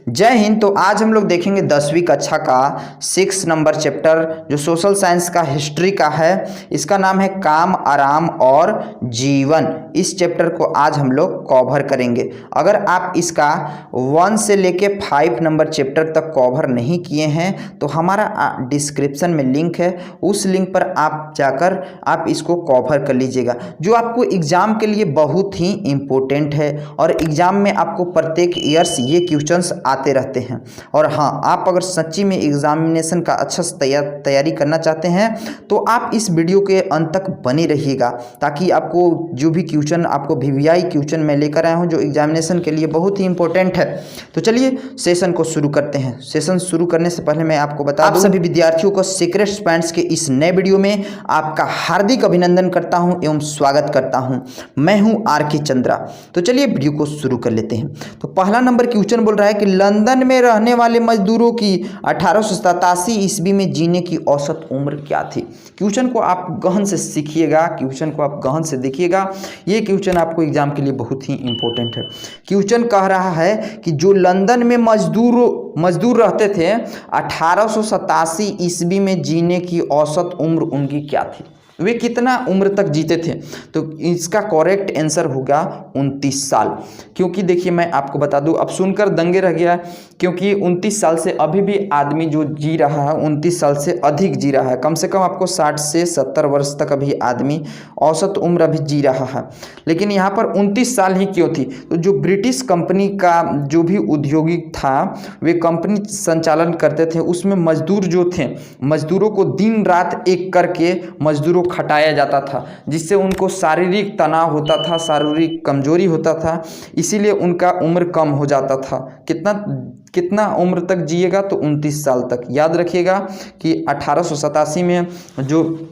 जय हिंद। तो आज हम लोग देखेंगे 10वीं कक्षा का 6 नंबर चैप्टर जो सोशल साइंस का हिस्ट्री का है। इसका नाम है काम, आराम और जीवन। इस चैप्टर को आज हम लोग कवर करेंगे। अगर आप इसका 1 से लेके 5 नंबर चैप्टर तक कवर नहीं किए हैं तो हमारा डिस्क्रिप्शन में लिंक है, उस लिंक पर आप जाकर आप इसको कवर कर लीजिएगा, जो आपको एग्जाम के लिए बहुत ही इम्पोर्टेंट है। और एग्जाम में आपको प्रत्येक ईयर्स ये क्वेश्चंस आते रहते हैं। और हाँ, आप अगर सच्ची में एग्जामिनेशन का अच्छा से तैयारी करना चाहते हैं तो आप इस वीडियो के अंत तक बने रहिएगा, ताकि आपको जो भी क्वेश्चन आपको वीवीआई क्वेश्चन मैं लेकर आया हूँ जो एग्जामिनेशन के लिए बहुत ही इंपॉर्टेंट है। तो चलिए सेशन को शुरू करते हैं। सेशन शुरू करने से पहले मैं आपको बता दूं, आप सभी विद्यार्थियों को सीक्रेट पॉइंट्स के इस नए वीडियो में आपका हार्दिक अभिनंदन करता हूं एवं स्वागत करता हूं। मैं हूं आर के चंद्रा। तो चलिए वीडियो को शुरू कर लेते हैं। तो पहला नंबर क्वेश्चन बोल रहा है कि लंदन में रहने वाले मजदूरों की 1887 ईस्वी में जीने की औसत उम्र क्या थी। क्वेश्चन को आप गहन से सीखिएगा, क्वेश्चन को आप गहन से देखिएगा। ये क्वेश्चन आपको एग्जाम के लिए बहुत ही इंपॉर्टेंट है। क्वेश्चन कह रहा है कि जो लंदन में मजदूर रहते थे 1887 ईस्वी में जीने की औसत उम्र उनकी क्या थी, वे कितना उम्र तक जीते थे। तो इसका करेक्ट आंसर होगा 29 साल। क्योंकि देखिए मैं आपको बता दूं, अब सुनकर दंगे रह गया, क्योंकि 29 साल से अभी भी आदमी जो जी रहा है 29 साल से अधिक जी रहा है। कम से कम आपको 60 से 70 वर्ष तक अभी आदमी औसत उम्र अभी जी रहा है। लेकिन यहाँ पर 29 साल ही क्यों थी, तो जो ब्रिटिश कंपनी का जो भी उद्योगिक था, वे कंपनी संचालन करते थे, उसमें मजदूर जो थे, मजदूरों को दिन रात एक करके मजदूरों खटाया जाता था, जिससे उनको शारीरिक तनाव होता था, शारीरिक कमजोरी होता था, इसीलिए उनका उम्र कम हो जाता था। कितना उम्र तक जिएगा, तो 29 साल तक। याद रखिएगा कि 1887 में जो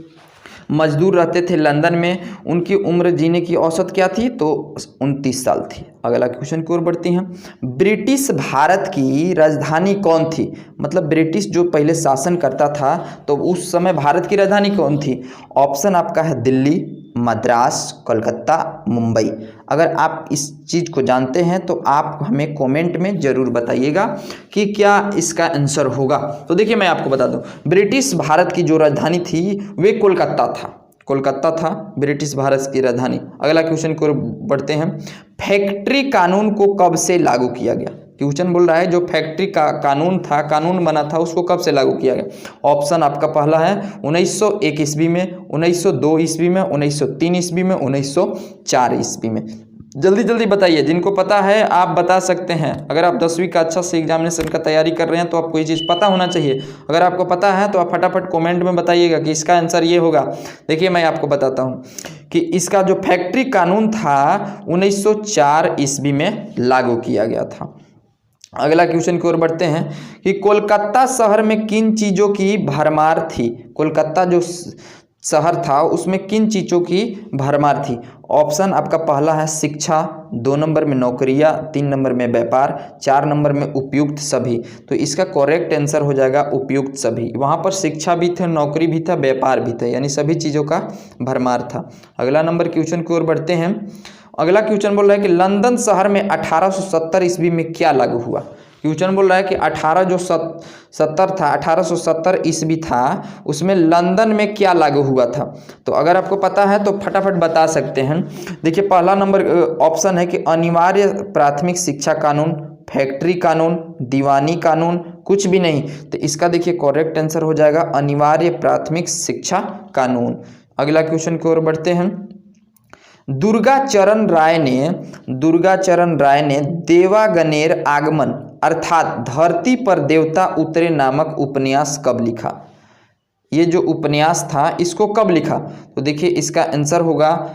मजदूर रहते थे लंदन में, उनकी उम्र जीने की औसत क्या थी, तो 29 साल थी। अगला क्वेश्चन की ओर बढ़ती हैं। ब्रिटिश भारत की राजधानी कौन थी, मतलब ब्रिटिश जो पहले शासन करता था तो उस समय भारत की राजधानी कौन थी। ऑप्शन आपका है दिल्ली, मद्रास, कोलकाता, मुंबई। अगर आप इस चीज़ को जानते हैं तो आप हमें कमेंट में ज़रूर बताइएगा कि क्या इसका आंसर होगा। तो देखिए मैं आपको बता दूं, ब्रिटिश भारत की जो राजधानी थी वे कोलकाता था ब्रिटिश भारत की राजधानी। अगला क्वेश्चन को बढ़ते हैं। फैक्ट्री कानून को कब से लागू किया गया। क्वेश्चन बोल रहा है जो फैक्ट्री का कानून बना था उसको कब से लागू किया गया। ऑप्शन आपका पहला है 1901 ईस्वी में, 1902 ईस्वी में, 1903 ईस्वी में, 1904 ईस्वी में। जल्दी जल्दी बताइए, जिनको पता है आप बता सकते हैं। अगर आप 10वीं का अच्छा से एग्जामिनेशन का तैयारी कर रहे हैं तो आपको ये चीज़ पता होना चाहिए। अगर आपको पता है तो आप फटाफट कमेंट में बताइएगा कि इसका आंसर ये होगा। देखिए मैं आपको बताता हूँ कि इसका जो फैक्ट्री कानून था 1904 ईस्वी में लागू किया गया था। अगला क्वेश्चन की ओर बढ़ते हैं कि कोलकाता शहर में किन चीज़ों की भरमार थी। कोलकाता जो शहर था उसमें किन चीज़ों की भरमार थी। ऑप्शन आपका पहला है शिक्षा, 2 नंबर में नौकरियां, 3 नंबर में व्यापार, 4 नंबर में उपयुक्त सभी। तो इसका करेक्ट आंसर हो जाएगा उपयुक्त सभी। वहाँ पर शिक्षा भी थे, नौकरी भी था, व्यापार भी था, यानी सभी चीज़ों का भरमार था। अगला नंबर क्वेश्चन की ओर बढ़ते हैं। अगला क्वेश्चन बोल रहा है कि लंदन शहर में 1870 ईस्वी में क्या लागू हुआ। क्वेश्चन बोल रहा है कि 1870 ईस्वी था, उसमें लंदन में क्या लागू हुआ था। तो अगर आपको पता है तो फटाफट बता सकते हैं। देखिए पहला नंबर ऑप्शन है कि अनिवार्य प्राथमिक शिक्षा कानून, फैक्ट्री कानून, दीवानी कानून, कुछ भी नहीं। तो इसका देखिए करेक्ट आंसर हो जाएगा अनिवार्य प्राथमिक शिक्षा कानून। अगला क्वेश्चन की ओर बढ़ते हैं। दुर्गाचरण राय ने देवागनेर आगमन अर्थात धरती पर देवता उतरे नामक उपन्यास कब लिखा। ये जो उपन्यास था इसको कब लिखा, तो देखिए इसका आंसर होगा,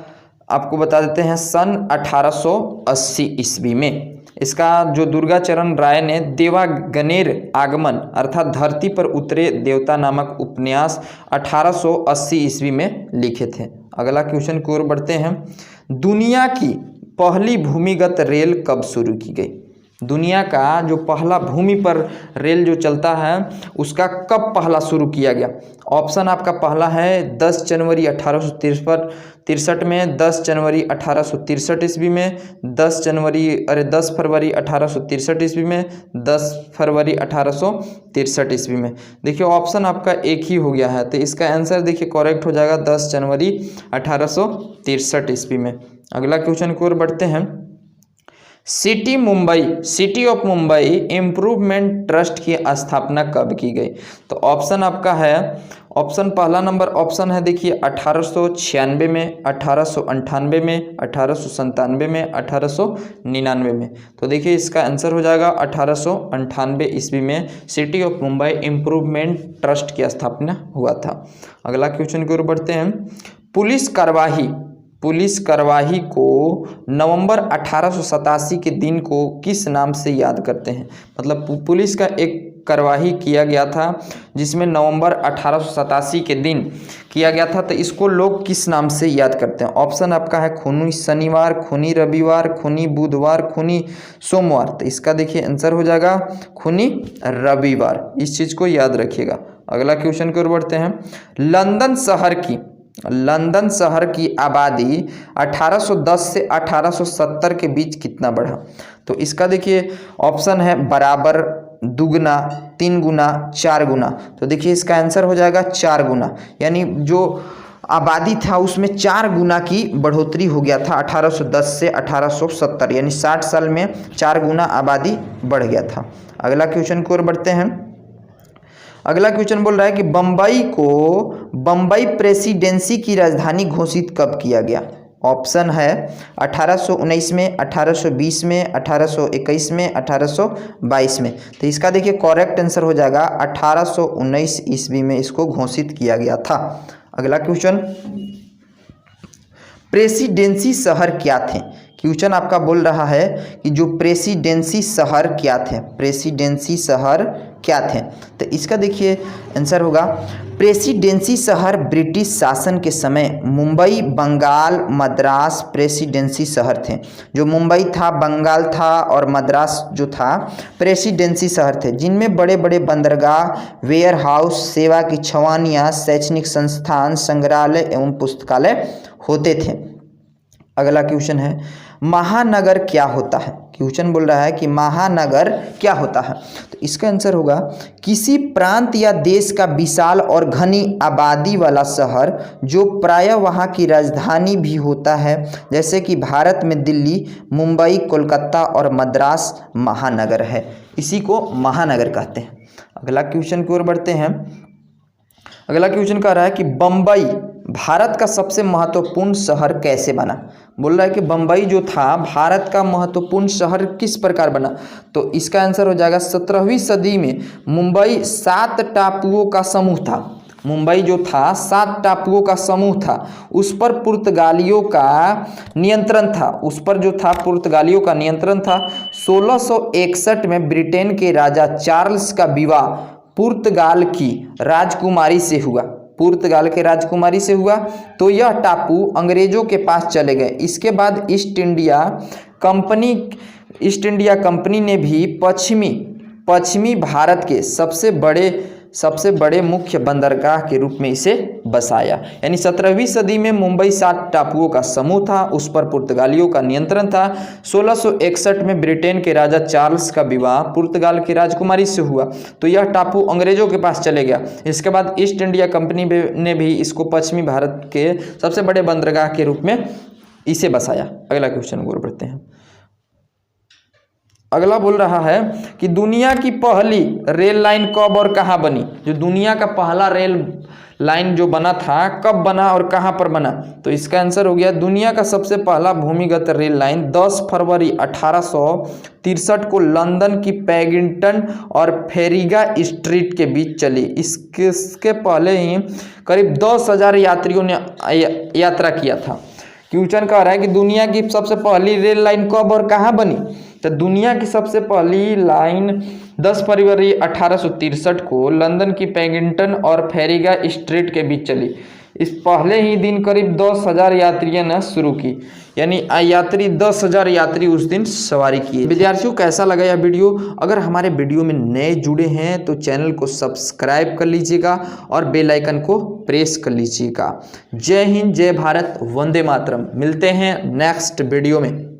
आपको बता देते हैं, सन 1880 ईस्वी में। इसका जो दुर्गाचरण राय ने देवागनेर आगमन अर्थात धरती पर उतरे देवता नामक उपन्यास 1880 ईस्वी में लिखे थे। अगला क्वेश्चन की ओर बढ़ते हैं। दुनिया की पहली भूमिगत रेल कब शुरू की गई। दुनिया का जो पहला भूमि पर रेल जो चलता है उसका कब पहला शुरू किया गया। ऑप्शन आपका पहला है 10 जनवरी 1863 में, 10 जनवरी 1863 ईस्वी में, 10 फरवरी 1863 ईस्वी में, 10 फरवरी 1863 ईस्वी में। देखिए ऑप्शन आपका एक ही हो गया है, तो इसका आंसर देखिए करेक्ट हो जाएगा 10 जनवरी 1863 ईस्वी में। अगला क्वेश्चन की ओर बढ़ते हैं। City of Mumbai improvement trust की स्थापना कब की गई? तो ऑप्शन आपका है, ऑप्शन पहला नंबर ऑप्शन है देखिए 1896 में, 1898 में, 1897 में, 1899 में। तो देखिए इसका आंसर हो जाएगा 1898 ईस्वी में city of Mumbai improvement trust की स्थापना हुआ था। अगला क्वेश्चन की ओर बढ़ते हैं। पुलिस कार्यवाही को नवंबर 1887 के दिन को किस नाम से याद करते हैं? मतलब पुलिस का एक कार्यवाही किया गया था जिसमें नवंबर 1887 के दिन किया गया था, तो इसको लोग किस नाम से याद करते हैं? ऑप्शन आपका है खूनी शनिवार, खूनी रविवार, खूनी बुधवार, खूनी सोमवार। तो इसका देखिए आंसर हो जाएगा खूनी रविवार। इस चीज़ को याद रखिएगा। अगला क्वेश्चन की ओर बढ़ते हैं। लंदन शहर की आबादी 1810 से 1870 के बीच कितना बढ़ा? तो इसका देखिए ऑप्शन है बराबर, दुगुना, 3 गुना, 4 गुना। तो देखिए इसका आंसर हो जाएगा 4 गुना, यानी जो आबादी था उसमें 4 गुना की बढ़ोतरी हो गया था 1810 से 1870, यानी 60 साल में 4 गुना आबादी बढ़ गया था। अगला क्वेश्चन की ओर बढ़ते हैं। अगला क्वेश्चन बोल रहा है कि बम्बई प्रेसिडेंसी की राजधानी घोषित कब किया गया? ऑप्शन है 1819 में, 1820 में, 1821 में, 1822 में। तो इसका देखिए करेक्ट आंसर हो जाएगा 1819 ईस्वी में इसको घोषित किया गया था। अगला क्वेश्चन, प्रेसिडेंसी शहर क्या थे? क्वेश्चन आपका बोल रहा है कि जो प्रेसिडेंसी शहर क्या थे, प्रेसिडेंसी शहर क्या थे? तो इसका देखिए आंसर होगा प्रेसिडेंसी शहर ब्रिटिश शासन के समय मुंबई, बंगाल, मद्रास प्रेसिडेंसी शहर थे। जो मुंबई था, बंगाल था और मद्रास जो था प्रेसिडेंसी शहर थे, जिनमें बड़े बड़े बंदरगाह, वेयर हाउस, सेवा की छावनियाँ, शैक्षणिक संस्थान, संग्रहालय एवं पुस्तकालय होते थे। अगला क्वेश्चन है महानगर क्या होता है? क्वेश्चन बोल रहा है कि महानगर क्या होता है? तो इसका आंसर होगा किसी प्रांत या देश का विशाल और घनी आबादी वाला शहर जो प्रायः वहाँ की राजधानी भी होता है, जैसे कि भारत में दिल्ली, मुंबई, कोलकाता और मद्रास महानगर है। इसी को महानगर कहते हैं। अगला क्वेश्चन की ओर बढ़ते हैं। अगला क्वेश्चन कह रहा है कि बम्बई भारत का सबसे महत्वपूर्ण शहर कैसे बना? बोल रहा है कि बम्बई जो था भारत का महत्वपूर्ण शहर किस प्रकार बना? तो इसका आंसर हो जाएगा 17वीं सदी में मुंबई 7 टापुओं का समूह था। मुंबई जो था 7 टापुओं का समूह था, उस पर पुर्तगालियों का नियंत्रण था। 1661 में ब्रिटेन के राजा चार्ल्स का विवाह पुर्तगाल की राजकुमारी से हुआ। पुर्तगाल के राजकुमारी से हुआ, तो यह टापू अंग्रेजों के पास चले गए। इसके बाद ईस्ट इंडिया कंपनी ने भी पश्चिमी भारत के सबसे बड़े मुख्य बंदरगाह के रूप में इसे बसाया। यानी 17वीं सदी में मुंबई 7 टापुओं का समूह था, उस पर पुर्तगालियों का नियंत्रण था। 1661 में ब्रिटेन के राजा चार्ल्स का विवाह पुर्तगाल की राजकुमारी से हुआ, तो यह टापू अंग्रेजों के पास चले गया। इसके बाद ईस्ट इंडिया कंपनी ने भी इसको पश्चिमी भारत के सबसे बड़े बंदरगाह के रूप में इसे बसाया। अगला क्वेश्चन को बढ़ते हैं। अगला बोल रहा है कि दुनिया की पहली रेल लाइन कब और कहाँ बनी? जो दुनिया का पहला रेल लाइन जो बना था कब बना और कहाँ पर बना? तो इसका आंसर हो गया दुनिया का सबसे पहला भूमिगत रेल लाइन 10 फरवरी 1863 को लंदन की पैगिंगटन और फेरिगा स्ट्रीट के बीच चली। इसके पहले ही करीब 10,000 यात्रियों ने यात्रा किया था। क्वेश्चन कह रहा है कि दुनिया की सबसे पहली रेल लाइन कब और कहाँ बनी? तो दुनिया की सबसे पहली लाइन 10 फरवरी 1863 को लंदन की पैगिंगटन और फेरिगा स्ट्रीट के बीच चली। इस पहले ही दिन करीब 10,000 यात्रियों ने शुरू की। यानी यात्री 10,000 यात्री उस दिन सवारी किए। विद्यार्थियों कैसा लगा यह वीडियो? अगर हमारे वीडियो में नए जुड़े हैं तो चैनल को सब्सक्राइब कर लीजिएगा और बेल आइकन को प्रेस कर लीजिएगा। जय हिंद, जय भारत, वंदे मातरम। मिलते हैं नेक्स्ट वीडियो में।